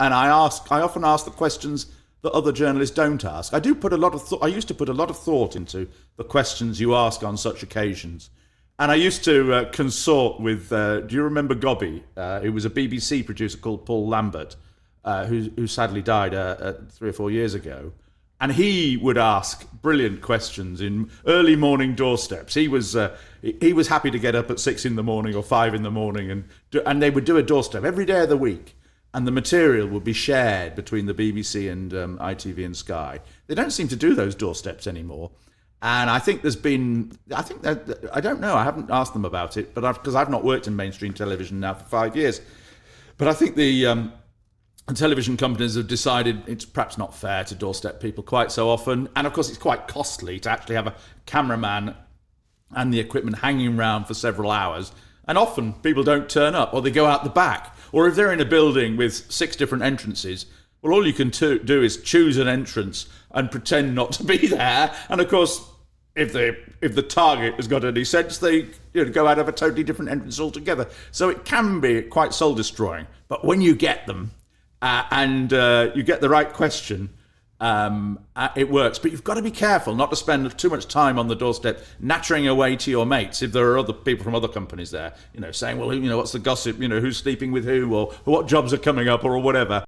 and I often ask the questions that other journalists don't ask. I used to put a lot of thought into the questions you ask on such occasions. And I used to consort with, do you remember Gobby? Who was a BBC producer called Paul Lambert, who sadly died 3 or 4 years ago. And he would ask brilliant questions in early morning doorsteps. He was happy to get up at 6 a.m. or 5 a.m. and they would do a doorstep every day of the week. And the material would be shared between the BBC and ITV and Sky. They don't seem to do those doorsteps anymore. And I think I don't know, I haven't asked them about it, but because I've not worked in mainstream television now for 5 years. But I think the television companies have decided it's perhaps not fair to doorstep people quite so often. And of course, it's quite costly to actually have a cameraman and the equipment hanging around for several hours. And often people don't turn up, or they go out the back. Or if they're in a building with 6 different entrances, well, all you can do is choose an entrance and pretend not to be there. And of course, if the target has got any sense, they go out of a totally different entrance altogether. So it can be quite soul destroying. But when you get them and you get the right question, it works. But you've got to be careful not to spend too much time on the doorstep nattering away to your mates if there are other people from other companies there, saying, well, what's the gossip, who's sleeping with who, or what jobs are coming up, or whatever.